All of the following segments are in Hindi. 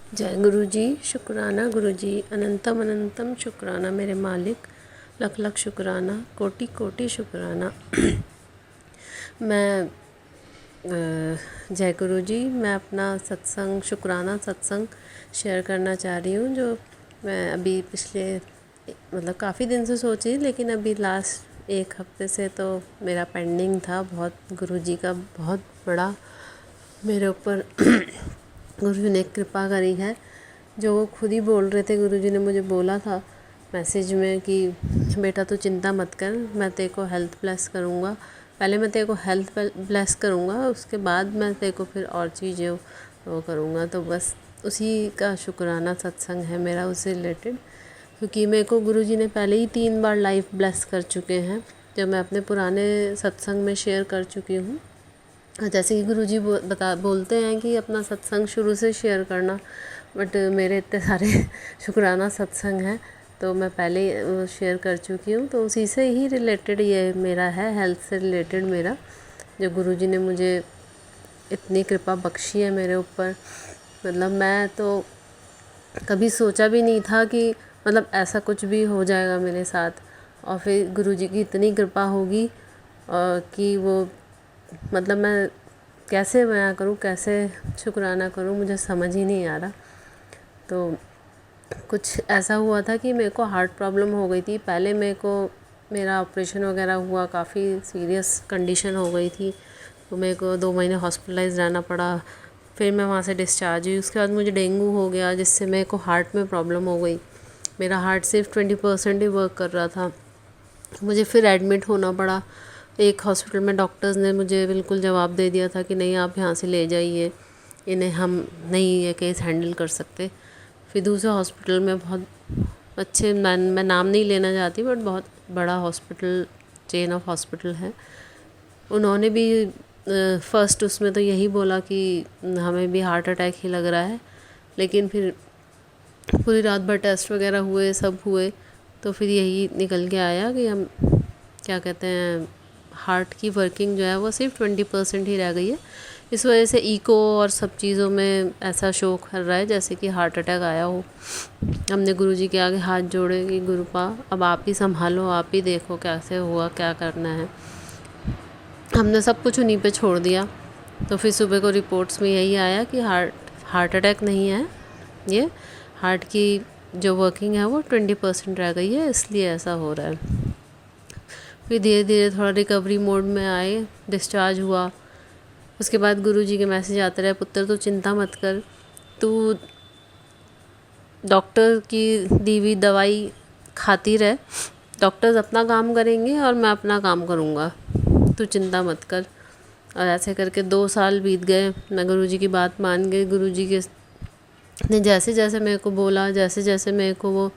जय गुरु जी। शुक्राना गुरु जी, अनंतम अनंतम शुक्राना मेरे मालिक, लख लख शुक्राना, कोटि कोटि शुक्राना। मैं जय गुरु जी, मैं अपना सत्संग शुक्राना सत्संग शेयर करना चाह रही हूँ, जो मैं अभी पिछले मतलब काफ़ी दिन से सोची, लेकिन अभी लास्ट एक हफ्ते से तो मेरा पेंडिंग था। बहुत गुरु जी का बहुत बड़ा मेरे ऊपर गुरु जी ने कृपा करी है, जो वो खुद ही बोल रहे थे। गुरु जी ने मुझे बोला था मैसेज में कि बेटा तू चिंता मत कर, मैं तेरे को हेल्थ ब्लेस करूँगा। पहले मैं तेरे को हेल्थ ब्लेस करूँगा, उसके बाद मैं तेरे को फिर और चीज़ें वो करूँगा। तो बस उसी का शुक्राना सत्संग है मेरा, उससे रिलेटेड। क्योंकि मेरे को गुरु जी ने पहले ही 3 बार लाइफ ब्लेस कर चुके हैं, जो मैं अपने पुराने सत्संग में शेयर कर चुकी हूँ। जैसे कि गुरु जी बोलते हैं कि अपना सत्संग शुरू से शेयर करना, बट मेरे इतने सारे शुक्राना सत्संग हैं, तो मैं पहले शेयर कर चुकी हूँ। तो उसी से ही रिलेटेड ये मेरा है, हेल्थ से रिलेटेड मेरा, जो गुरु जी ने मुझे इतनी कृपा बख्शी है मेरे ऊपर। मतलब मैं तो कभी सोचा भी नहीं था कि मतलब ऐसा कुछ भी हो जाएगा मेरे साथ, और फिर गुरु जी की इतनी कृपा होगी कि वो मतलब मैं कैसे बयां करूँ, कैसे शुक्राना करूँ, मुझे समझ ही नहीं आ रहा। तो कुछ ऐसा हुआ था कि मेरे को हार्ट प्रॉब्लम हो गई थी। पहले मेरा ऑपरेशन वगैरह हुआ, काफ़ी सीरियस कंडीशन हो गई थी, तो मेरे को 2 महीने हॉस्पिटलाइज रहना पड़ा। फिर मैं वहाँ से डिस्चार्ज हुई। उसके बाद मुझे डेंगू हो गया, जिससे मेरे को हार्ट में प्रॉब्लम हो गई। मेरा हार्ट सिर्फ 20% ही वर्क कर रहा था। मुझे फिर एडमिट होना पड़ा एक हॉस्पिटल में। डॉक्टर्स ने मुझे बिल्कुल जवाब दे दिया था कि नहीं, आप यहाँ से ले जाइए, इन्हें हम नहीं ये केस हैंडल कर सकते। फिर दूसरे हॉस्पिटल में बहुत अच्छे, मैं नाम नहीं लेना चाहती, बट बहुत बड़ा हॉस्पिटल, चेन ऑफ हॉस्पिटल है। उन्होंने भी फर्स्ट उसमें तो यही बोला कि हमें भी हार्ट अटैक ही लग रहा है, लेकिन फिर पूरी रात भर टेस्ट वगैरह हुए, सब हुए, तो फिर यही निकल के आया कि हम क्या कहते हैं, हार्ट की वर्किंग जो है वो सिर्फ 20% ही रह गई है। इस वजह से इको और सब चीज़ों में ऐसा शो कर रहा है जैसे कि हार्ट अटैक आया हो। हमने गुरु जी के आगे हाथ जोड़े कि गुरुपा अब आप ही संभालो, आप ही देखो कैसे हुआ, क्या करना है। हमने सब कुछ उन्हीं पे छोड़ दिया। तो फिर सुबह को रिपोर्ट्स में यही आया कि हार्ट अटैक नहीं है, ये हार्ट की जो वर्किंग है वो 20% रह गई है, इसलिए ऐसा हो रहा है। फिर धीरे धीरे थोड़ा रिकवरी मोड में आए, डिस्चार्ज हुआ। उसके बाद गुरु जी के मैसेज आते रहे, पुत्र तू चिंता मत कर, तू डॉक्टर की दी हुई दवाई खाती रह, डॉक्टर्स अपना काम करेंगे और मैं अपना काम करूँगा, तू चिंता मत कर। और ऐसे करके 2 साल बीत गए। मैं गुरु जी की बात मान गई। गुरु जी के ने जैसे जैसे मेरे को बोला, जैसे जैसे मेरे को वो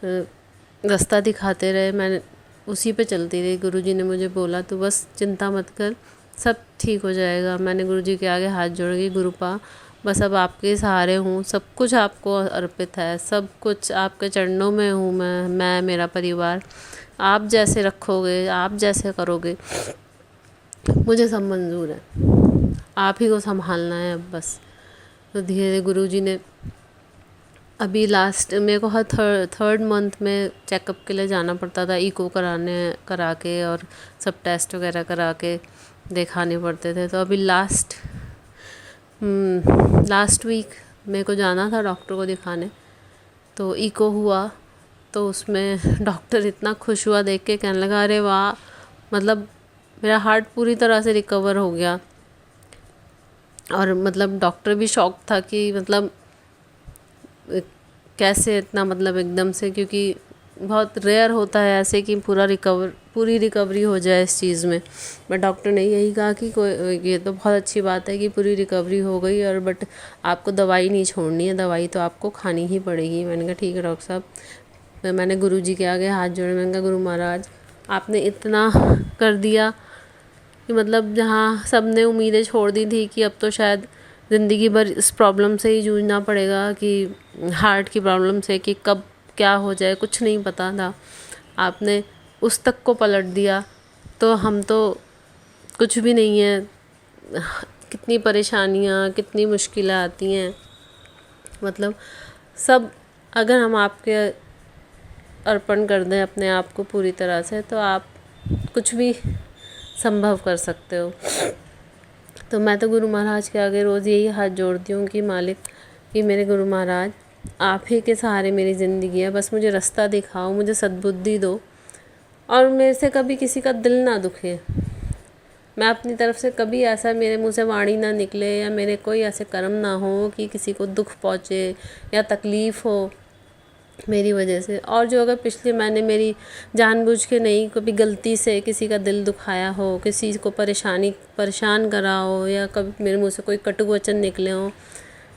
रास्ता दिखाते रहे, मैं उसी पे चलती रही। गुरु जी ने मुझे बोला तो बस चिंता मत कर, सब ठीक हो जाएगा। मैंने गुरु जी के आगे हाथ जोड़ के, गुरुपा बस अब आपके सहारे हूँ, सब कुछ आपको अर्पित है, सब कुछ आपके चरणों में हूँ मैं मेरा परिवार, आप जैसे रखोगे, आप जैसे करोगे, मुझे सब मंजूर है, आप ही को संभालना है अब बस। तो धीरे धीरे गुरु जी ने अभी लास्ट मेरे को हर थर्ड मंथ में चेकअप के लिए जाना पड़ता था, इको करा के और सब टेस्ट वगैरह करा के दिखाने पड़ते थे। तो अभी लास्ट वीक मेरे को जाना था डॉक्टर को दिखाने, तो इको हुआ। तो उसमें डॉक्टर इतना खुश हुआ देख के, कहने लगा अरे वाह, मतलब मेरा हार्ट पूरी तरह से रिकवर हो गया। और मतलब डॉक्टर भी शॉक था कि मतलब कैसे इतना, मतलब एकदम से, क्योंकि बहुत रेयर होता है ऐसे कि पूरी रिकवरी हो जाए इस चीज़ में। बट डॉक्टर ने यही कहा कि कोई, ये तो बहुत अच्छी बात है कि पूरी रिकवरी हो गई, और बट आपको दवाई नहीं छोड़नी है, दवाई तो आपको खानी ही पड़ेगी। मैंने कहा ठीक है डॉक्टर साहब। मैंने गुरु जी के आगे हाथ जोड़े, मैंने कहा गुरु महाराज आपने इतना कर दिया कि मतलब जहाँ सब ने उम्मीदें छोड़ दी थी कि अब तो शायद ज़िंदगी भर इस प्रॉब्लम से ही जूझना पड़ेगा, कि हार्ट की प्रॉब्लम से, कि कब क्या हो जाए कुछ नहीं पता था, आपने उस तक को पलट दिया। तो हम तो कुछ भी नहीं है, कितनी परेशानियाँ, कितनी मुश्किलें आती हैं, मतलब सब अगर हम आपके अर्पण कर दें अपने आप को पूरी तरह से, तो आप कुछ भी संभव कर सकते हो। तो मैं तो गुरु महाराज के आगे रोज़ यही हाथ जोड़ती हूँ कि मालिक, कि मेरे गुरु महाराज, आप ही के सहारे मेरी ज़िंदगी है, बस मुझे रास्ता दिखाओ, मुझे सद्बुद्धि दो, और मेरे से कभी किसी का दिल ना दुखे। मैं अपनी तरफ से कभी ऐसा मेरे मुंह से वाणी ना निकले, या मेरे कोई ऐसे कर्म ना हो कि किसी को दुख पहुँचे या तकलीफ़ हो मेरी वजह से। और जो अगर पिछले मैंने मेरी जानबूझ के नहीं, कभी गलती से किसी का दिल दुखाया हो, किसी को परेशान करा हो, या कभी मेरे मुंह से कोई कटु वचन निकले हो,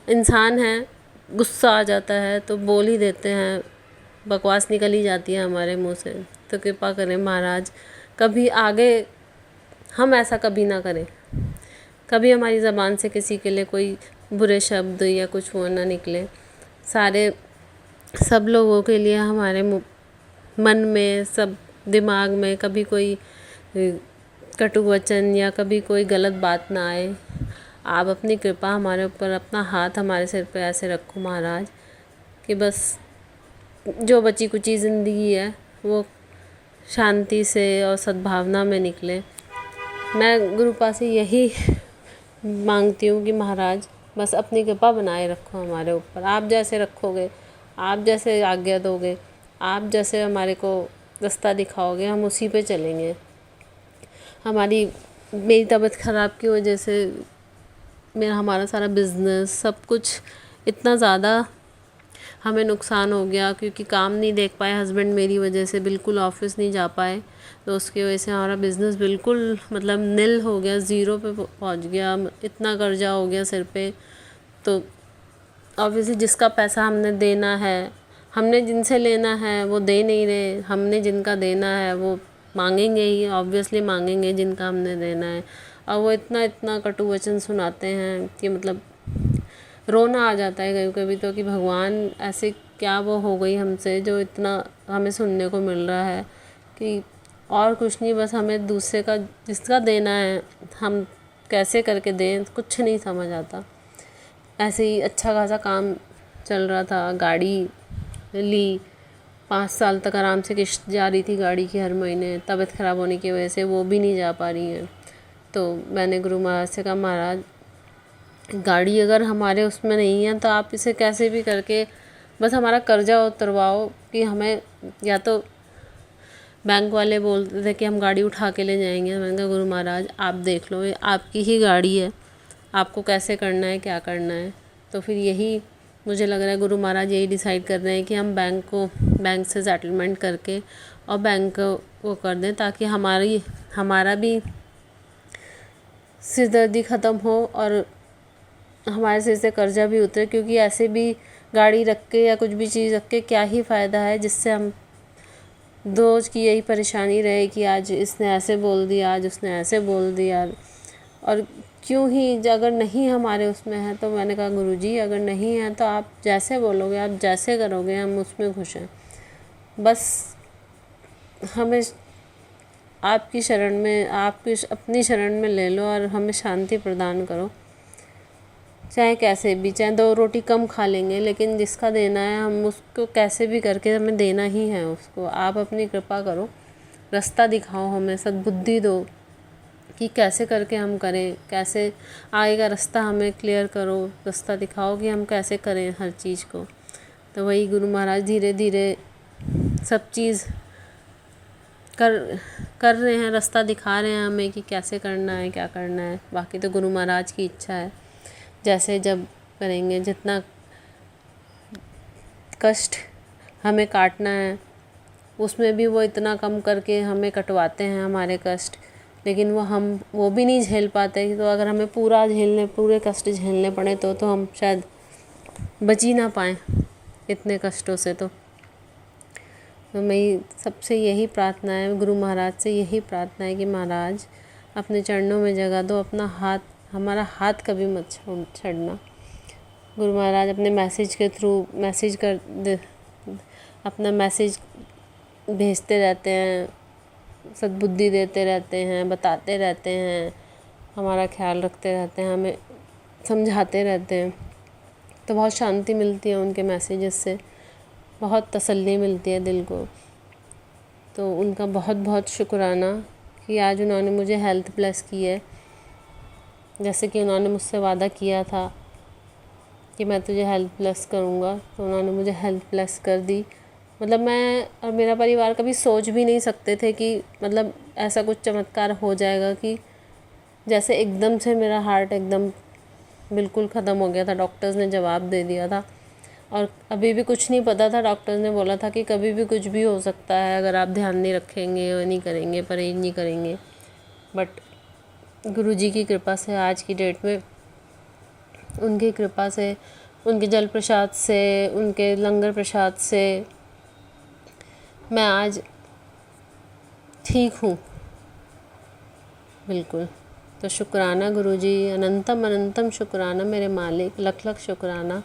इंसान है, गुस्सा आ जाता है तो बोल ही देते हैं, बकवास निकल ही जाती है हमारे मुंह से। तो कृपा करें महाराज, कभी आगे हम ऐसा कभी ना करें, कभी हमारी ज़बान से किसी के लिए कोई बुरे शब्द या कुछ वो ना निकले। सब लोगों के लिए हमारे मन में, सब दिमाग में कभी कोई कटु वचन या कभी कोई गलत बात ना आए। आप अपनी कृपा हमारे ऊपर, अपना हाथ हमारे सिर पे ऐसे रखो महाराज, कि बस जो बची कुची ज़िंदगी है वो शांति से और सद्भावना में निकले। मैं गुरुपा से यही मांगती हूँ कि महाराज बस अपनी कृपा बनाए रखो हमारे ऊपर। आप जैसे रखोगे, आप जैसे आज्ञा दोगे, आप जैसे हमारे को रास्ता दिखाओगे, हम उसी पे चलेंगे। मेरी तबीयत ख़राब की वजह से हमारा सारा बिज़नेस, सब कुछ इतना ज़्यादा हमें नुकसान हो गया, क्योंकि काम नहीं देख पाए हस्बैंड मेरी वजह से, बिल्कुल ऑफिस नहीं जा पाए। तो उसकी वजह से हमारा बिज़नेस बिल्कुल मतलब नील हो गया, ज़ीरो पे पहुंच गया, इतना कर्जा हो गया सिर पे। तो ऑब्वियसली जिसका पैसा हमने देना है, हमने जिनसे लेना है वो दे नहीं रहे, हमने जिनका देना है वो मांगेंगे ही, ऑब्वियसली मांगेंगे जिनका हमने देना है। और वो इतना इतना कटु वचन सुनाते हैं कि मतलब रोना आ जाता है कभी कभी तो, कि भगवान ऐसे क्या वो हो गई हमसे जो इतना हमें सुनने को मिल रहा है। कि और कुछ नहीं, बस हमें दूसरे का जिसका देना है हम कैसे करके दें, कुछ नहीं समझ आता। ऐसे ही अच्छा खासा काम चल रहा था, गाड़ी ली, 5 साल तक आराम से किश्त जा रही थी गाड़ी की हर महीने। तबीयत ख़राब होने की वजह से वो भी नहीं जा पा रही है। तो मैंने गुरु महाराज से कहा, महाराज गाड़ी अगर हमारे उसमें नहीं है तो आप इसे कैसे भी करके बस हमारा कर्जा उतरवाओ। कि हमें या तो बैंक वाले बोलते थे कि हम गाड़ी उठा के ले जाएंगे, मैंने कहा गुरु महाराज आप देख लो, ये आपकी ही गाड़ी है, आपको कैसे करना है, क्या करना है। तो फिर यही मुझे लग रहा है गुरु महाराज यही डिसाइड कर रहे हैं कि हम बैंक से सेटलमेंट करके और बैंक को वो कर दें, ताकि हमारा भी सिरदर्दी ख़त्म हो और हमारे सिर से कर्जा भी उतरे। क्योंकि ऐसे भी गाड़ी रख के या कुछ भी चीज़ रख के क्या ही फ़ायदा है, जिससे हम रोज़ की यही परेशानी रहे कि आज इसने ऐसे बोल दिया, आज उसने ऐसे बोल दिया। और क्यों ही, अगर नहीं हमारे उसमें है तो मैंने कहा गुरुजी अगर नहीं है तो आप जैसे बोलोगे, आप जैसे करोगे, हम उसमें खुश हैं। बस हमें आपकी शरण में, आपकी अपनी शरण में ले लो और हमें शांति प्रदान करो। चाहे कैसे भी, चाहे 2 रोटी कम खा लेंगे, लेकिन जिसका देना है हम उसको कैसे भी करके हमें देना ही है उसको। आप अपनी कृपा करो, रास्ता दिखाओ, हमें सद्बुद्धि दो कि कैसे करके हम करें, कैसे आगे का रास्ता हमें क्लियर करो, रास्ता दिखाओ कि हम कैसे करें हर चीज़ को। तो वही गुरु महाराज धीरे धीरे सब चीज़ कर रहे हैं, रास्ता दिखा रहे हैं हमें कि कैसे करना है, क्या करना है। बाकी तो गुरु महाराज की इच्छा है, जैसे जब करेंगे, जितना कष्ट हमें काटना है उसमें भी वो इतना कम करके हमें कटवाते हैं हमारे कष्ट। लेकिन वो भी नहीं झेल पाते। तो अगर हमें पूरे कष्ट झेलने पड़े तो हम शायद बच ही ना पाएँ इतने कष्टों से। तो मेरी सबसे यही प्रार्थना है, गुरु महाराज से यही प्रार्थना है कि महाराज अपने चरणों में जगह दो, हमारा हाथ कभी मत छड़ना। गुरु महाराज अपने मैसेज के थ्रू अपना मैसेज भेजते रहते हैं, सद्बुद्धि देते रहते हैं, बताते रहते हैं, हमारा ख्याल रखते रहते हैं, हमें समझाते रहते हैं। तो बहुत शांति मिलती है उनके मैसेजेस से, बहुत तसल्ली मिलती है दिल को। तो उनका बहुत बहुत शुक्राना कि आज उन्होंने मुझे हेल्थ ब्लेस की है, जैसे कि उन्होंने मुझसे वादा किया था कि मैं तुझे हेल्थ ब्लेस करूँगा, तो उन्होंने मुझे हेल्थ ब्लेस कर दी। मतलब मैं और मेरा परिवार कभी सोच भी नहीं सकते थे कि मतलब ऐसा कुछ चमत्कार हो जाएगा कि जैसे एकदम से मेरा हार्ट एकदम बिल्कुल ख़त्म हो गया था। डॉक्टर्स ने जवाब दे दिया था और अभी भी कुछ नहीं पता था। डॉक्टर्स ने बोला था कि कभी भी कुछ भी हो सकता है अगर आप ध्यान नहीं रखेंगे और नहीं करेंगे, परहेज नहीं करेंगे। बट गुरुजी की कृपा से आज की डेट में, उनकी कृपा से, उनके जल प्रसाद से, उनके लंगर प्रसाद से मैं आज ठीक हूँ बिल्कुल। तो शुक्राना गुरुजी, अनंतम अनंतम शुक्राना मेरे मालिक, लख लख शुक्राना,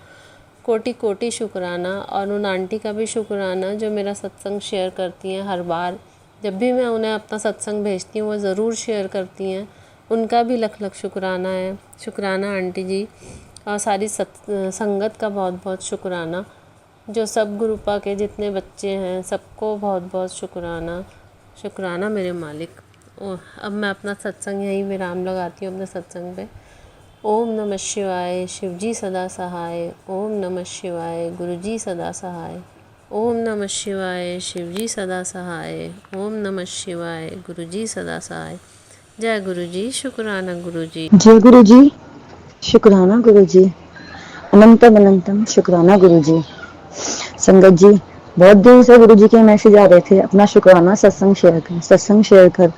कोटि कोटि शुक्राना। और उन आंटी का भी शुक्राना जो मेरा सत्संग शेयर करती हैं हर बार। जब भी मैं उन्हें अपना सत्संग भेजती हूँ वो ज़रूर शेयर करती हैं, उनका भी लख लख शुक्राना है। शुक्राना आंटी जी। और सारी संगत का बहुत बहुत शुक्राना, जो सब गुरुपा के जितने बच्चे हैं सबको बहुत बहुत शुक्राना। शुक्राना मेरे मालिक। अब मैं अपना सत्संग यहीं विराम लगाती हूँ अपने सत्संग पे। ओम नमः शिवाय, शिवजी सदा सहाय। ओम नमः शिवाय, गुरुजी सदा सहाय। ओम नमः शिवाय, शिवजी सदा सहाय। ओम नमः शिवाय, गुरुजी सदा सहाय। जय गुरुजी, शुक्राना गुरुजी। जय गुरुजी, शुक्राना गुरुजी, अनंतम अनंतम शुक्राना गुरुजी। संगत जी, बहुत दिन से गुरुजी के मैसेज आ रहे थे अपना शुक्राना सत्संग शेयर कर।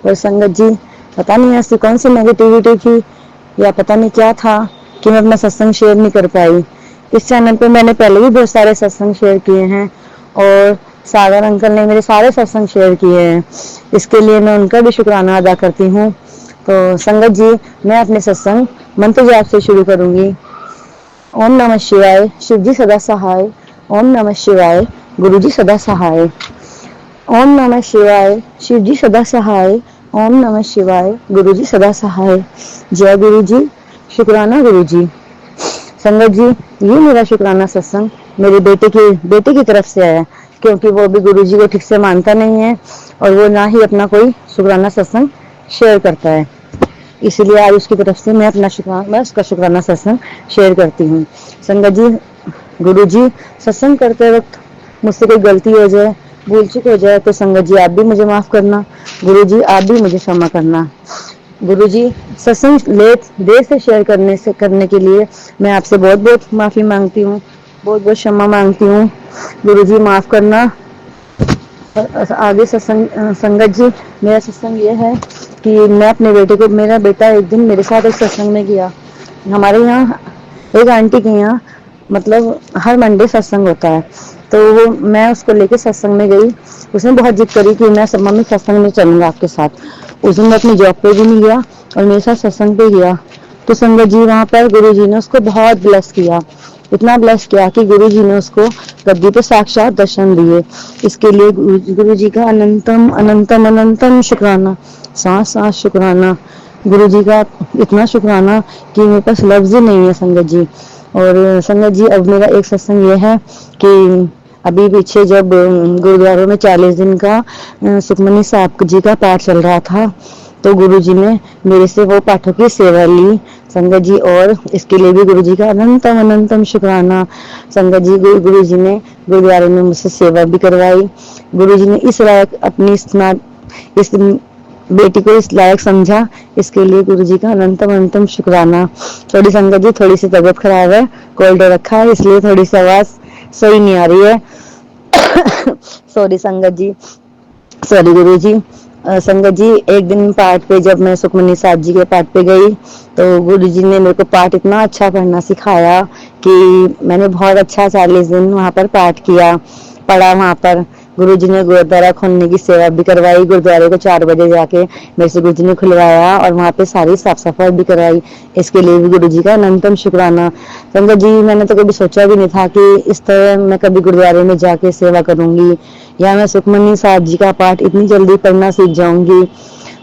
और संगत जी, पता नहीं ऐसी कौन सी नेगेटिविटी थी या पता नहीं क्या था कि मैं अपना सत्संग शेयर नहीं कर पाई। इस चैनल पे मैंने पहले भी बहुत सारे सत्संग शेयर किए हैं और सागर अंकल ने मेरे सारे सत्संग शेयर किए हैं। इसके लिए मैं उनका भी शुक्राना अदा करती हूँ। तो संगत जी, मैं अपने सत्संग मंत्र जाप से शुरू करूंगी। ओम नमः शिवाय, शिवजी सदा सहाय। ओम नमः शिवाय, गुरुजी सदा सहाय। ओम नमः शिवाय, शिवजी सदा सहाय। ओम नमः शिवाय, गुरुजी सदा सहाय। जय गुरुजी, शुक्राना गुरुजी। संगत जी, ये मेरा शुक्राना सत्संग मेरे बेटे की तरफ से आया, क्योंकि वो भी गुरुजी को ठीक से मानता नहीं है और वो ना ही अपना कोई शुक्राना सत्संग शेयर करता है। इसीलिए आज उसकी तरफ से मैं उसका शुक्राना सत्संग शेयर करती हूँ। संगत जी, गुरुजी, सत्संग करते वक्त मुझसे कोई गलती हो जाए, भूल चूक हो जाए तो संगत जी आप भी मुझे माफ करना, गुरुजी आप भी मुझे क्षमा करना। गुरुजी, सत्संग देर से शेयर करने के लिए मैं आपसे बहुत बहुत माफी मांगती हूँ, बहुत बहुत क्षमा मांगती हूँ। गुरुजी माफ करना। आगे संगत जी, मेरा सत्संग ये है कि मैं अपने बेटे को, मेरा बेटा एक दिन मेरे साथ एक सत्संग में गया। हमारे यहाँ एक आंटी के यहाँ मतलब हर मंडे सत्संग होता है, तो वो मैं उसको लेके सत्संग में गई। उसने बहुत जिद करी कि मैं मम्मी सत्संग में चलूंगा आपके साथ। उस दिन मैं अपनी जॉब पे भी नहीं गया और मेरे साथ सत्संग पे गया। तो संगत जी, वहाँ पर गुरुजी ने उसको बहुत ब्लेस किया, इतना ब्लेस किया कि गुरुजी ने उसको गद्दी पे साक्षात दर्शन दिए। इसके लिए गुरुजी का अनंतम अनंतम अनंतम शुक्राना, सांस सांस शुक्राना। गुरुजी का इतना शुक्राना कि मेरे पास लफ्ज ही नहीं है संगत जी। और संगत जी, अब मेरा एक सत्संग ये है कि अभी पीछे जब गुरुद्वारों में 40 दिन का सुखमनी साहब जी का पाठ चल रहा था, तो गुरुजी ने मेरे से वो पाठों की सेवा ली संगत जी, और इसके लिए भी गुरुजी का अनंतम अनंतम शुक्राना। संगत जी, गुरुजी ने गुरुद्वारे में मुझसे सेवा भी करवाई। गुरुजी ने इस लायक अपनी इस बेटी को इस लायक समझा, इसके लिए गुरुजी का अनंतम अनंतम शुक्राना। थोड़ी संगत जी, थोड़ी सी तबीयत खराब है, कोल्ड रखा है, इसलिए थोड़ी सी आवाज सही नहीं आ रही है। सॉरी संगत जी, सॉरी गुरुजी। संगत जी, एक दिन पाठ पे जब मैं सुखमनी साहब जी के पाठ पे गई, तो गुरुजी ने मेरे को पाठ इतना अच्छा पढ़ना सिखाया कि मैंने बहुत अच्छा 40 दिन वहाँ पर पाठ किया, पढ़ा। वहाँ पर गुरुजी ने गुरुद्वारा खोलने की सेवा भी करवाई। गुरुद्वारे को 4 बजे जाके मेरे से गुरुजी ने खुलवाया और वहाँ पे सारी साफ सफाई भी करवाई। इसके लिए भी गुरुजी का अनंतम शुक्राना। संगत जी, मैंने तो कभी सोचा भी नहीं था कि इस तरह मैं कभी गुरुद्वारे में जाके सेवा करूंगी या मैं सुखमनी साहब जी का पाठ इतनी जल्दी पढ़ना सीख जाऊंगी।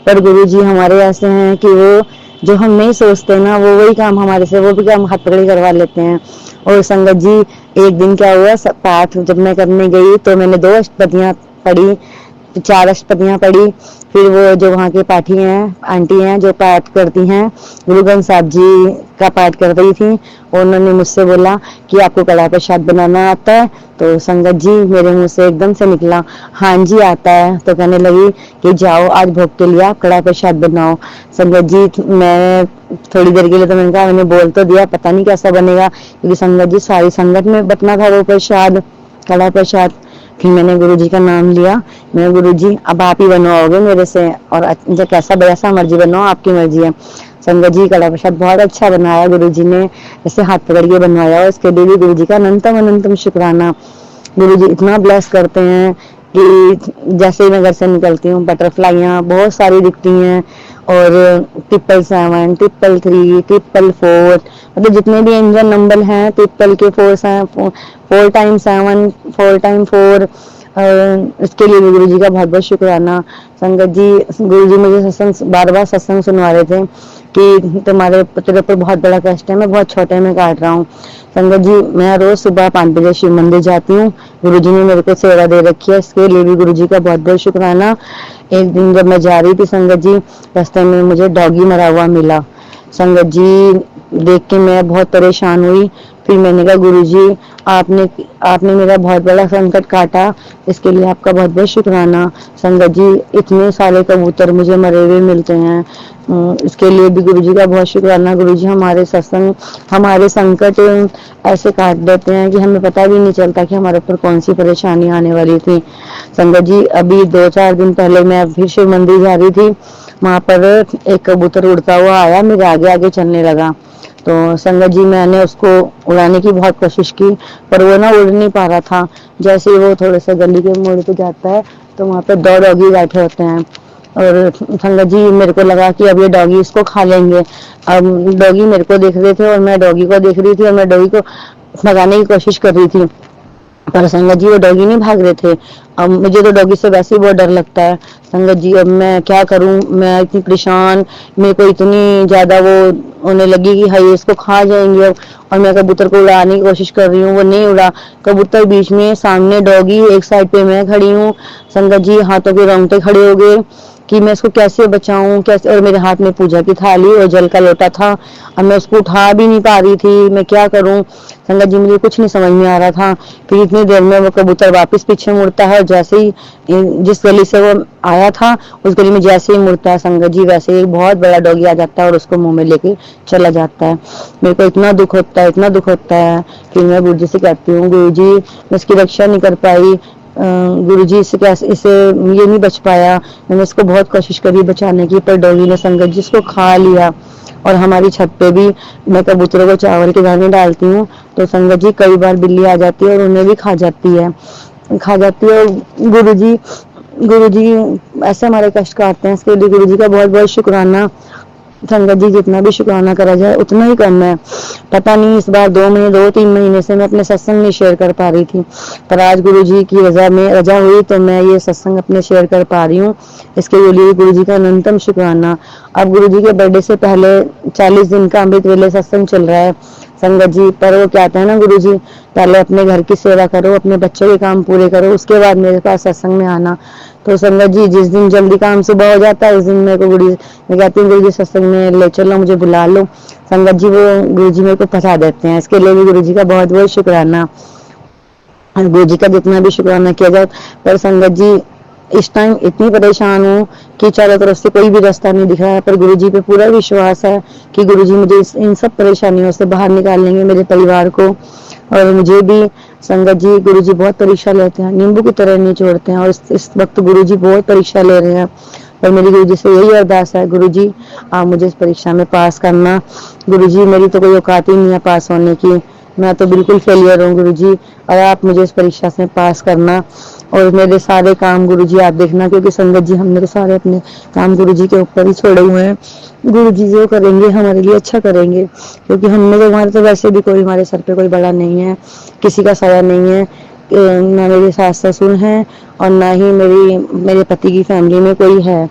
पर गुरुजी हमारे ऐसे हैं कि वो जो हम नहीं सोचते ना वो वही काम हमारे से, वो भी काम हाथ पकड़ के करवा लेते हैं। और संगत जी एक दिन क्या हुआ, पाठ जब मैं करने गई तो मैंने 2 अष्टपदियां पढ़ी, 4 अष्टपदियां पढ़ी। फिर वो जो वहाँ के पाठी हैं, आंटी हैं जो पाठ करती हैं, गुरु ग्रंथ साहब जी का पाठ कर रही थी, उन्होंने मुझसे बोला कि आपको कड़ा प्रसाद बनाना आता है? तो संगत जी मेरे मुंह से एकदम से निकला, हाँ जी आता है। तो कहने लगी कि जाओ आज भोग के लिए आप कड़ा प्रसाद बनाओ। संगत जी मैं थोड़ी देर के लिए तो मैंने कहा, मैंने बोल तो दिया, पता नहीं कैसा बनेगा, क्योंकि संगत जी सारी संगत में बटना था वो प्रसाद, कड़ा प्रसाद। फिर मैंने गुरुजी का नाम लिया, मैं गुरुजी अब आप ही बनवाओगे मेरे से, और कैसा जैसा मर्जी बनाओ, आपकी मर्जी है। संगत जी कड़ा प्रसाद बहुत अच्छा बनाया गुरुजी ने, ऐसे हाथ पकड़ के बनवाया, और इसके लिए भी गुरुजी का अनंतम अनंतम शुक्राना। गुरुजी इतना ब्लेस करते हैं कि जैसे ही मैं घर से निकलती हूँ बटरफ्लाइयाँ बहुत सारी दिखती हैं, और 777, 333, 444, मतलब जितने भी इंजन नंबर हैं, 4 टाइम्स 7, 4 टाइम 4, इसके लिए भी गुरु जी का बहुत बहुत शुक्राना। संगत जी गुरु जी मुझे सत्संग बार बार सत्संग सुनवा रहे थे कि तेरे ऊपर बहुत बड़ा कष्ट है, मैं बहुत छोटे में काट रहा हूँ। संगत जी मैं रोज सुबह 5 बजे शिव मंदिर जाती हूँ, गुरु जी ने मेरे को सेवा दे रखी है, इसके लिए भी गुरु जी का बहुत बहुत शुक्राना। एक दिन जब मैं जा रही थी संगत जी, रास्ते में मुझे डॉगी मरा हुआ मिला। संगत जी देख के मैं बहुत परेशान हुई। फिर मैंने कहा गुरुजी आपने आपने मेरा बहुत बड़ा संकट काटा, इसके लिए आपका बहुत बहुत शुक्राना। संगत जी इतने सारे कबूतर मुझे मरे हुए मिलते हैं, इसके लिए भी गुरुजी का बहुत शुक्राना। गुरुजी हमारे सत्संग हमारे संकट ऐसे काट देते हैं कि हमें पता भी नहीं चलता कि हमारे ऊपर कौन सी परेशानी आने वाली थी। संगत जी अभी 2-4 दिन पहले मैं फिर शिव मंदिर जा रही थी, वहां पर एक कबूतर उड़ता हुआ आया, मेरे आगे आगे चलने लगा। तो संगत जी मैंने उसको उड़ाने की बहुत कोशिश की, पर वो ना उड़ नहीं पा रहा था। जैसे ही वो थोड़े से गली के मोड़ पे जाता है तो वहाँ पे 2 डॉगी बैठे होते हैं, और संगत जी मेरे को लगा कि अब ये डॉगी इसको खा लेंगे। अब डॉगी मेरे को देख रहे थे और मैं डॉगी को देख रही थी, और मैं डॉगी को भगाने की कोशिश कर रही थी, पर संगत जी वो डॉगी नहीं भाग रहे थे। अब मुझे तो डॉगी से वैसे ही बहुत डर लगता है। संगत जी अब मैं क्या करूं, मैं इतनी परेशान, मेरे को इतनी ज्यादा वो होने लगी कि हाय इसको खा जाएंगे अब। और मैं कबूतर को उड़ाने की कोशिश कर रही हूँ, वो नहीं उड़ा। कबूतर बीच में, सामने डॉगी, एक साइड पे मैं खड़ी हूँ। संगत जी हाथों के रोंगटे खड़े हो गए कि मैं इसको कैसे बचाऊं, कैसे। और मेरे हाथ में पूजा की थाली और जल का लोटा था, अब मैं उसको उठा भी नहीं पा रही थी, मैं क्या करूं। संगत जी मुझे कुछ नहीं समझ में आ रहा था। फिर इतनी देर में वो कबूतर वापस पीछे मुड़ता है, जैसे ही जिस गली से वो आया था उस गली में जैसे ही मुड़ता है संगत जी, वैसे ही एक बहुत बड़ा डॉगी आ जाता है और उसको मुंह में लेके चला जाता है। मेरे को इतना दुख होता है, इतना दुख होता है। फिर मैं गुरु जी से कहती हूँ गुरु जी मैं इसकी रक्षा नहीं कर पाई, गुरुजी इसे कैसे, इसे ये नहीं बच पाया, मैंने इसको बहुत कोशिश करी बचाने की, पर डॉगी ने संगत जी इसको खा लिया। और हमारी छत पे भी मैं कबूतरों को चावल के दाने डालती हूँ तो संगत जी कई बार बिल्ली आ जाती है और उन्हें भी खा जाती है। गुरुजी ऐसे हमारे कष्ट काटते हैं, इसके लिए गुरुजी का बहुत बहुत शुक्राना। संगत जी जितना भी शुक्राना करा जाए उतना ही कम है। पता नहीं इस बार 2-3 महीने से मैं अपने सत्संग नहीं शेयर कर पा रही थी, पर आज गुरु जी की रजा हुई तो मैं ये सत्संग अपने शेयर कर पा रही हूँ, इसके लिए गुरु जी का अनंतम शुक्राना। अब गुरु जी के बर्थडे से पहले 40 दिन का अमृत वेले सत्संग चल रहा है संगत जी, पर वो कहते हैं ना गुरु जी पहले अपने घर की सेवा करो, अपने बच्चों के काम पूरे करो, उसके बाद मेरे पास सत्संग में आना। तो संगत जी जिस दिन जल्दी काम सुबह हो जाता है उस दिन मेरे को मैं कहती हूँ गुरु जी सत्संग में ले चलो, मुझे बुला लो। संगत जी वो गुरु जी मेरे को फंसा देते हैं, इसके लिए भी गुरु जी का बहुत बहुत शुक्राना। गुरु जी का जितना भी शुक्राना किया जाए, पर संगत जी इस टाइम इतनी परेशान हूँ कि चारों तरफ से कोई भी रास्ता नहीं दिख रहा है, पर गुरु जी पे पूरा विश्वास है कि गुरु जी मुझे इन सब परेशानियों से बाहर निकाल लेंगे, मेरे परिवार को और मुझे भी। संगत जी गुरु जी बहुत परीक्षा लेते हैं, नींबू की तरह नहीं छोड़ते हैं, और इस वक्त गुरु जी बहुत परीक्षा ले रहे हैं। और मेरी गुरु जी से यही अरदास है, गुरु जी आप मुझे इस परीक्षा में पास करना। गुरु जी मेरी तो कोई औकात ही नहीं है पास होने की, मैं तो बिल्कुल फेलियर हूँ गुरु जी, और आप मुझे इस परीक्षा से पास करना। और मेरे सारे काम गुरु जी आप देखना, क्योंकि संगत जी हमने तो सारे अपने काम गुरु जी के ऊपर ही छोड़े हुए हैं। गुरु जी जो करेंगे हमारे लिए अच्छा करेंगे, क्योंकि हमने तो हमारे तो वैसे भी कोई हमारे सर पे कोई बड़ा नहीं है, किसी का साया नहीं है, ना मेरे सास ससुर हैं और ना ही मेरे पति की फैमिली में कोई है।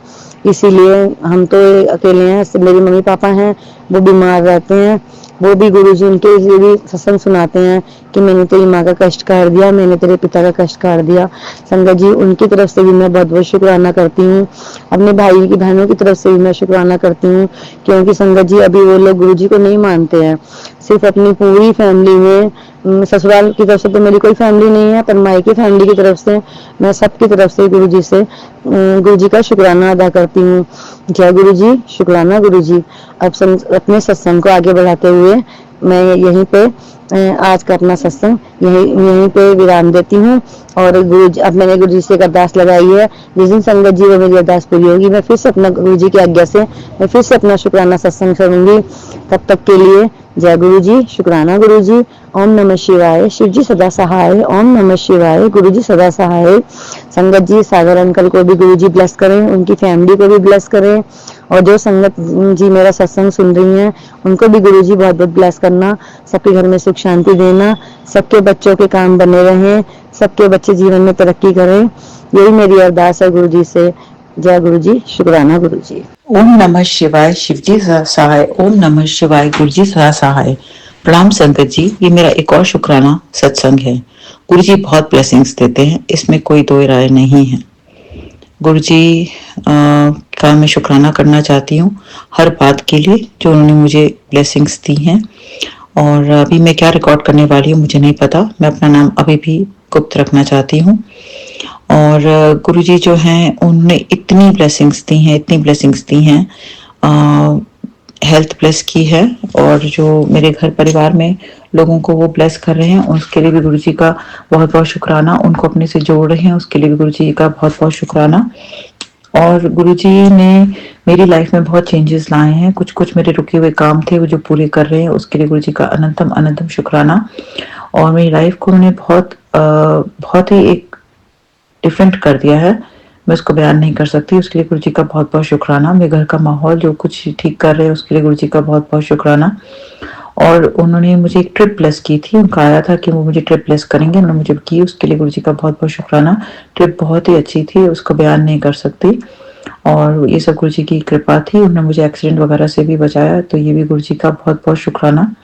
इसीलिए हम तो अकेले हैं, मेरी मम्मी पापा हैं वो बीमार रहते हैं, वो भी गुरुजी उनके लिए भी सत्संग सुनाते हैं कि मैंने तेरी माँ का कष्ट काट दिया, मैंने तेरे पिता का कष्ट काट दिया। संगत जी उनकी तरफ से भी मैं बहुत बहुत शुक्राना करती हूँ, अपने भाई की बहनों की तरफ से भी मैं शुक्राना करती हूँ, क्योंकि संगत जी अभी वो लोग गुरुजी को नहीं मानते हैं। सिर्फ अपनी पूरी फैमिली में, ससुराल की तरफ से तो मेरी कोई फैमिली नहीं है, पर मायके फैमिली की तरफ से मैं सबकी तरफ से गुरुजी से गुरुजी का शुक्राना अदा करती हूँ। जय गुरुजी, शुक्राना गुरुजी। अब अपने सत्संग को आगे बढ़ाते हुए मैं यहीं पे आज का अपना सत्संग यहीं पे विराम देती हूँ। और गुरुजी, अब मैंने गुरुजी से एक अरदास लगाई है, जिस दिन संगत जी वो मेरी अरदास पूरी होगी मैं फिर से अपना गुरुजी की आज्ञा से मैं फिर से अपना शुक्राना सत्संग करूंगी। तब तक के लिए जय गुरुजी, शुक्राना गुरुजी। ओम नमः शिवाय, शिव जी सदा सहाय। ओम नमः शिवाय, गुरुजी सदा सहाय। संगत जी सागर अंकल को भी गुरुजी ब्लेस करें, उनकी फैमिली को भी ब्लेस करें, और जो संगत जी मेरा सत्संग सुन रही हैं उनको भी गुरुजी बहुत बहुत ब्लेस करना, सबके घर में सुख शांति देना, सबके बच्चों के काम बने रहें, सबके बच्चे जीवन में तरक्की करें, यही मेरी अरदास है गुरुजी से। जय गुरुजी, शुक्राना गुरुजी। ओम नमः शिवाय, शिवजी सदा सहाय। ओम नमः शिवाय, गुरुजी सदा सहाय। प्रणाम संगत जी, ये मेरा एक और शुक्राना सत्संग है। गुरुजी बहुत ब्लेसिंग्स देते हैं, इसमें कोई दो राय नहीं है। गुरुजी का मैं शुक्राना करना चाहती हूँ हर बात के लिए जो उन्होंने मुझे ब्लेसिंग्स दी हैं। और अभी मैं क्या रिकॉर्ड करने वाली हूँ मुझे नहीं पता, मैं अपना नाम अभी भी गुप्त रखना चाहती हूँ। और गुरुजी जो हैं उन्होंने इतनी ब्लेसिंग्स दी हैं, हेल्थ ब्लेस की है, और जो मेरे घर परिवार में लोगों को वो ब्लेस कर रहे हैं उसके लिए भी गुरुजी का बहुत बहुत शुक्राना, उनको अपने से जोड़ रहे हैं उसके लिए भी गुरुजी का बहुत बहुत शुक्राना। और गुरुजी ने मेरी लाइफ में बहुत चेंजेस लाए हैं, कुछ कुछ मेरे रुके हुए काम थे वो जो पूरे कर रहे हैं उसके लिए गुरुजी का अनंतम अनंतम शुक्राना। और मेरी लाइफ को उन्होंने बहुत ही एक डिफरेंट कर दिया है, मैं उसको बयान नहीं कर सकती, उसके लिए गुरुजी का बहुत बहुत शुक्राना। मेरे घर का माहौल जो कुछ ठीक कर रहे हैं उसके लिए गुरुजी का बहुत बहुत शुक्राना। और उन्होंने मुझे एक ट्रिप ब्लेस की थी, उनका आया था कि वो मुझे ट्रिप ब्लेस करेंगे, उन्होंने मुझे की, उसके लिए गुरुजी का बहुत बहुत शुक्राना। ट्रिप बहुत ही अच्छी थी, उसको बयान नहीं कर सकती, और ये सब गुरुजी की कृपा थी, उन्होंने मुझे एक्सीडेंट वगैरह से भी बचाया, तो ये भी गुरुजी का बहुत बहुत शुक्राना।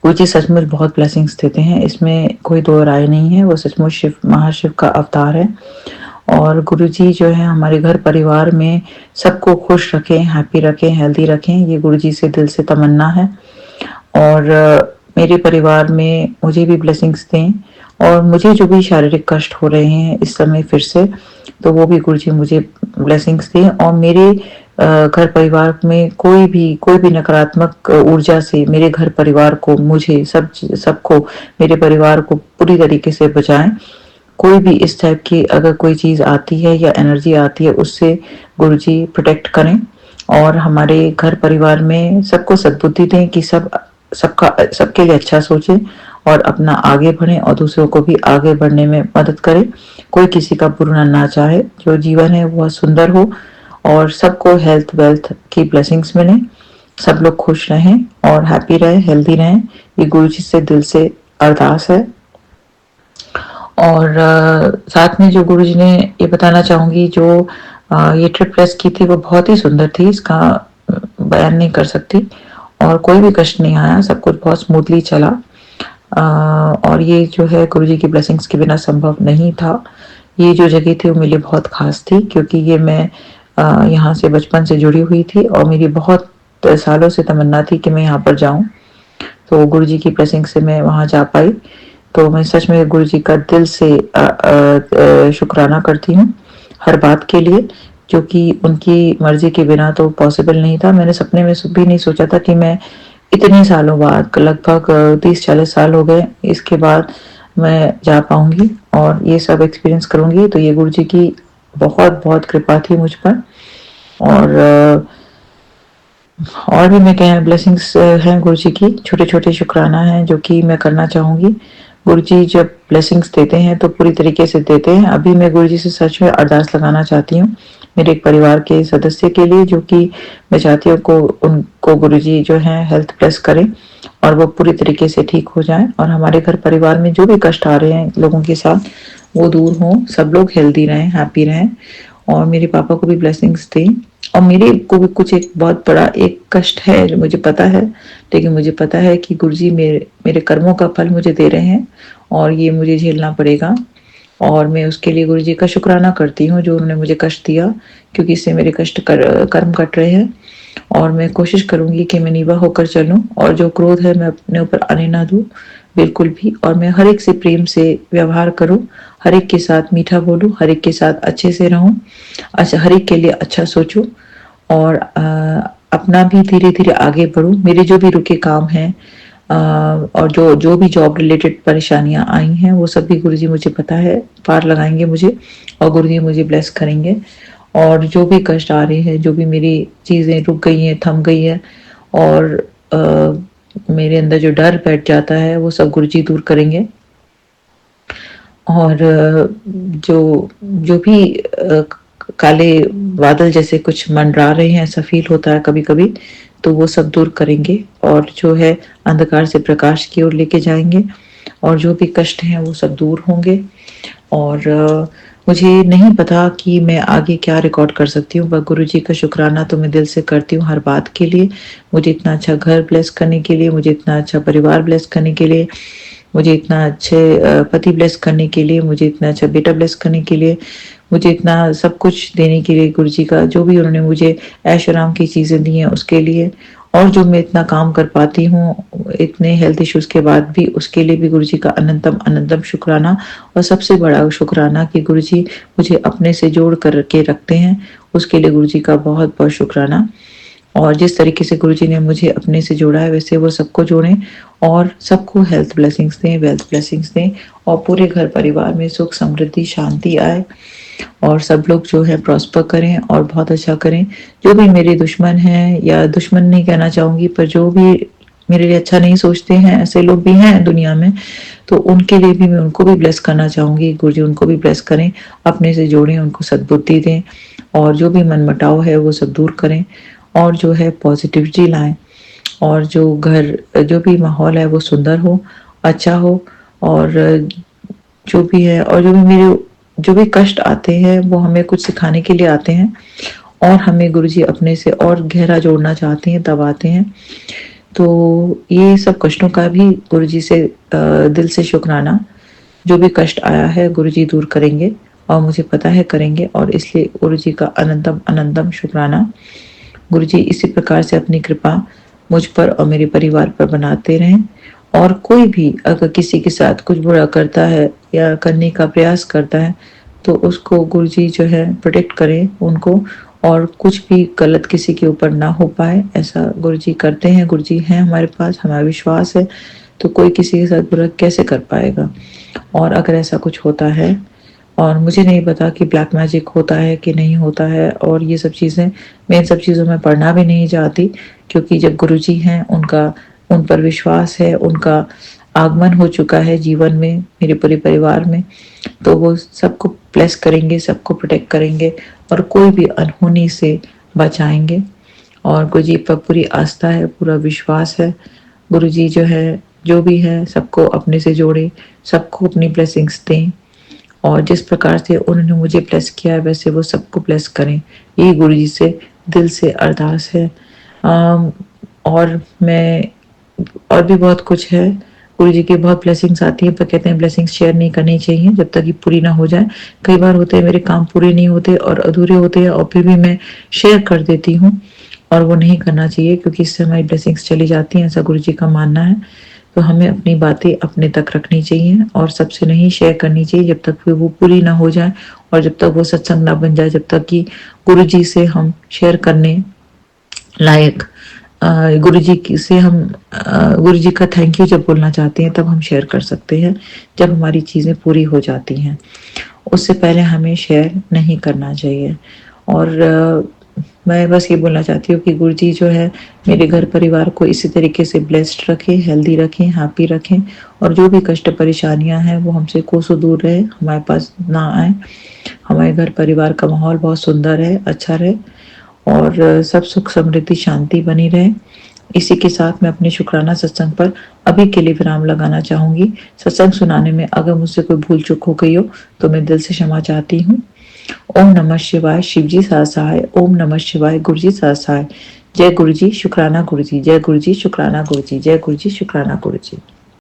गुरुजी सचमुच बहुत ब्लेसिंग्स देते हैं, इसमें कोई दो राय नहीं है, वो सचमुच शिव महाशिव का अवतार है। और गुरुजी जो है हमारे घर परिवार में सबको खुश रखें, हैप्पी रखें, हेल्दी रखें, ये गुरुजी से दिल से तमन्ना है। और मेरे परिवार में मुझे भी ब्लेसिंग्स दें, और मुझे जो भी शारीरिक कष्ट हो रहे हैं इस समय फिर से, तो वो भी गुरुजी मुझे ब्लेसिंग्स दें, और मेरे घर परिवार में कोई भी नकारात्मक ऊर्जा से मेरे घर परिवार को, मुझे सबको मेरे परिवार को पूरी तरीके से बचाएं। कोई भी इस टाइप की अगर कोई चीज आती है या एनर्जी आती है उससे गुरुजी प्रोटेक्ट करें, और हमारे घर परिवार में सबको सद्बुद्धि दें कि सबके लिए अच्छा सोचें और अपना आगे बढ़ें और दूसरों को भी आगे बढ़ने में मदद करें। कोई किसी का बुरा ना चाहे, जो जीवन है वह सुंदर हो, और सबको हेल्थ वेल्थ की ब्लेसिंग्स मिले, सब लोग खुश रहें और हैप्पी रहें, हेल्दी रहें, ये गुरुजी से दिल से अरदास है। और साथ में जो गुरुजी ने ये बताना चाहूंगी, जो ये ट्रिप ब्लेस की थी वो बहुत ही सुंदर थी, इसका बयान नहीं कर सकती, और कोई भी कष्ट नहीं आया, सब कुछ बहुत स्मूथली चला। और ये जो है गुरुजी की ब्लेसिंग्स के बिना संभव नहीं था। ये जो जगह थी वो मेरे लिए बहुत खास थी, क्योंकि ये मैं यहाँ से बचपन से जुड़ी हुई थी, और मेरी बहुत सालों से तमन्ना थी कि मैं यहाँ पर जाऊं, तो गुरुजी की ब्लेसिंग से मैं वहाँ जा पाई। तो मैं सच में गुरुजी का दिल से शुक्राना करती हूँ हर बात के लिए, जो कि उनकी मर्जी के बिना तो पॉसिबल नहीं था। मैंने सपने में भी नहीं सोचा था कि मैं इतने सालों बाद, लगभग 30-40 साल हो गए, इसके बाद मैं जा पाऊंगी और ये सब एक्सपीरियंस करूंगी। तो ये गुरुजी की बहुत बहुत कृपा थी मुझ पर। और भी मैं क्या ब्लेसिंग्स हैं गुरुजी की, छोटे छोटे शुक्राना हैं जो कि मैं करना चाहूंगी। गुरुजी जब ब्लेसिंग्स देते हैं तो पूरी तरीके से देते हैं। अभी मैं गुरुजी से सच में अरदास लगाना चाहती हूँ मेरे एक परिवार के सदस्य के लिए, जो कि मैं चाहती हूँ उनको गुरुजी जो है हेल्थ ब्लेस करें और वो पूरी तरीके से ठीक हो जाएं, और हमारे घर परिवार में जो भी कष्ट आ रहे हैं लोगों के साथ वो दूर हो, सब लोग हेल्दी रहें, हैप्पी रहें। और मेरे पापा को भी ब्लेसिंग्स दें। और मेरे को भी कुछ एक बहुत बड़ा एक कष्ट है जो मुझे पता है, लेकिन मुझे पता है कि गुरुजी मेरे मेरे कर्मों का फल मुझे दे रहे हैं और ये मुझे झेलना पड़ेगा। और मैं उसके लिए गुरुजी का शुक्राना करती हूँ जो उन्होंने मुझे कष्ट दिया, क्योंकि इससे मेरे कर्म कट रहे हैं। और मैं कोशिश करूंगी कि मैं नीवा होकर चलूं और जो क्रोध है मैं अपने ऊपर आने ना दूं बिल्कुल भी। और मैं हर एक से प्रेम से व्यवहार करूं, हर एक के साथ मीठा बोलूं, हर एक के साथ अच्छे से रहूं, अच्छा हर एक के लिए अच्छा सोचूं। और अपना भी धीरे धीरे आगे बढ़ूं। मेरे जो भी रुके काम हैं और जो जो भी जॉब रिलेटेड परेशानियां आई हैं वो सब भी गुरुजी मुझे पता है पार लगाएंगे मुझे, और गुरुजी मुझे ब्लेस करेंगे। और जो भी कष्ट आ रहे हैं, जो भी मेरी चीजें रुक गई हैं, थम गई है, और मेरे अंदर जो डर बैठ जाता है वो सब गुरुजी दूर करेंगे। और जो जो भी काले बादल जैसे कुछ मंडरा रहे हैं, ऐसा फील होता है कभी कभी, तो वो सब दूर करेंगे और जो है अंधकार से प्रकाश की ओर लेके जाएंगे। और जो भी कष्ट हैं वो सब दूर होंगे। और मुझे नहीं पता कि मैं आगे क्या रिकॉर्ड कर सकती हूँ, पर गुरुजी का शुक्राना तो मैं दिल से करती हूँ हर बात के लिए। मुझे इतना अच्छा घर ब्लेस करने के लिए, मुझे इतना अच्छा परिवार ब्लेस करने के लिए, मुझे इतना अच्छे पति ब्लेस करने के लिए, मुझे इतना अच्छा बेटा ब्लेस करने के लिए, मुझे इतना सब कुछ देने के लिए गुरुजी का, जो भी उन्होंने मुझे ऐश आराम की चीजें दी हैं उसके लिए। और जो मैं इतना काम कर पाती हूँ इतने हेल्थ इश्यूज के बाद भी, उसके लिए भी गुरुजी का अनंतम अनंतम शुक्राना। और सबसे बड़ा शुक्राना कि गुरुजी मुझे अपने से जोड़ कर के रखते हैं, उसके लिए गुरुजी का बहुत बहुत शुक्राना। और जिस तरीके से गुरुजी ने मुझे अपने से जोड़ा है वैसे वो सबको जोड़ें और सबको हेल्थ ब्लेसिंग्स दें, वेल्थ ब्लेसिंग्स दें, और पूरे घर परिवार में सुख समृद्धि शांति आए और सब लोग जो है प्रॉस्पर करें और बहुत अच्छा करें। जो भी मेरे दुश्मन हैं, या दुश्मन नहीं कहना चाहूंगी, पर जो भी मेरे लिए अच्छा नहीं सोचते हैं, ऐसे लोग भी हैं दुनिया में, तो उनके लिए भी मैं उनको भी ब्लेस करना चाहूंगी। गुरुजी उनको भी ब्लेस करें, अपने से जोड़ें, उनको सद्बुद्धि दें और जो भी मनमुटाव है वो सब दूर करें और जो है पॉजिटिविटी लाएं। और जो घर जो भी माहौल है वो सुंदर हो, अच्छा हो। और जो भी है, और जो भी मेरे जो भी कष्ट आते हैं वो हमें कुछ सिखाने के लिए आते हैं और हमें गुरुजी अपने से और गहरा जोड़ना चाहते हैं, तब आते हैं। तो ये सब कष्टों का भी गुरुजी से दिल से शुक्राना। जो भी कष्ट आया है गुरुजी दूर करेंगे और मुझे पता है करेंगे, और इसलिए गुरुजी का अनंतम अनंतम शुक्राना। गुरुजी इसी प्रकार से अपनी कृपा मुझ पर और मेरे परिवार पर बनाते रहें। और कोई भी अगर किसी के साथ कुछ बुरा करता है या करने का प्रयास करता है तो उसको गुरुजी जो है प्रोटेक्ट करें उनको, और कुछ भी गलत किसी के ऊपर ना हो पाए, ऐसा गुरुजी करते हैं। गुरुजी हैं हमारे पास, हमारा विश्वास है, तो कोई किसी के साथ बुरा कैसे कर पाएगा। और अगर ऐसा कुछ होता है, और मुझे नहीं पता कि ब्लैक मैजिक होता है कि नहीं होता है, और ये सब चीज़ें मैं इन सब चीज़ों में पढ़ना भी नहीं चाहती, क्योंकि जब गुरुजी हैं उनका उन पर विश्वास है, उनका आगमन हो चुका है जीवन में, मेरे पूरे परिवार में, तो वो सबको ब्लेस करेंगे, सबको प्रोटेक्ट करेंगे और कोई भी अनहोनी से बचाएंगे। और गुरुजी पर पूरी आस्था है, पूरा विश्वास है। गुरुजी जो है जो भी है सबको अपने से जोड़े, सबको अपनी ब्लेसिंग्स दें, और जिस प्रकार से उन्होंने मुझे ब्लेस किया है वैसे वो सबको ब्लेस करें। यही गुरुजी से दिल से अरदास है। और मैं और भी बहुत कुछ है, गुरुजी की बहुत ब्लेसिंग्स आती है, पर कहते हैं ब्लेसिंग्स शेयर नहीं करनी चाहिए जब तक ये पूरी ना हो जाए। कई बार होते हैं मेरे काम पूरे नहीं होते और अधूरे होते हैं, और फिर भी मैं शेयर कर देती हूँ, और वो नहीं करना चाहिए क्योंकि इससे हमारी ब्लेसिंग्स चली जाती हैं, ऐसा गुरुजी का मानना है। तो हमें अपनी बातें अपने तक रखनी चाहिए और सबसे नहीं शेयर करनी चाहिए जब तक वो पूरी ना हो जाए, और जब तक वो सत्संग ना बन जाए, जब तक कि गुरुजी से हम शेयर करने लायक, गुरुजी से हम गुरुजी का थैंक यू जब बोलना चाहते हैं तब हम शेयर कर सकते हैं, जब हमारी चीज़ें पूरी हो जाती हैं। उससे पहले हमें शेयर नहीं करना चाहिए। और मैं बस ये बोलना चाहती हूँ कि गुरुजी जो है मेरे घर परिवार को इसी तरीके से ब्लेस्ड रखें, हेल्दी रखें, हैप्पी रखें, और जो भी कष्ट परेशानियां हैं वो हमसे कोसों दूर रहे, हमारे पास ना आए। हमारे घर परिवार का माहौल बहुत सुंदर है, अच्छा रहे, और सब सुख समृद्धि शांति बनी रहे। इसी के साथ मैं अपने शुक्राना सत्संग पर अभी के लिए विराम लगाना चाहूंगी। सत्संग सुनाने में अगर मुझसे कोई भूल चूक हो गई हो तो मैं दिल से क्षमा चाहती हूँ। ओम नमः शिवाय, शिव जी सहाय। ओम नमः शिवाय, गुरु जी सहाय। जय गुरु जी, शुक्राना गुरु जी। जय गुरु जी, शुक्राना गुरु जी। जय गुरु जी, शुक्राना गुरु जी।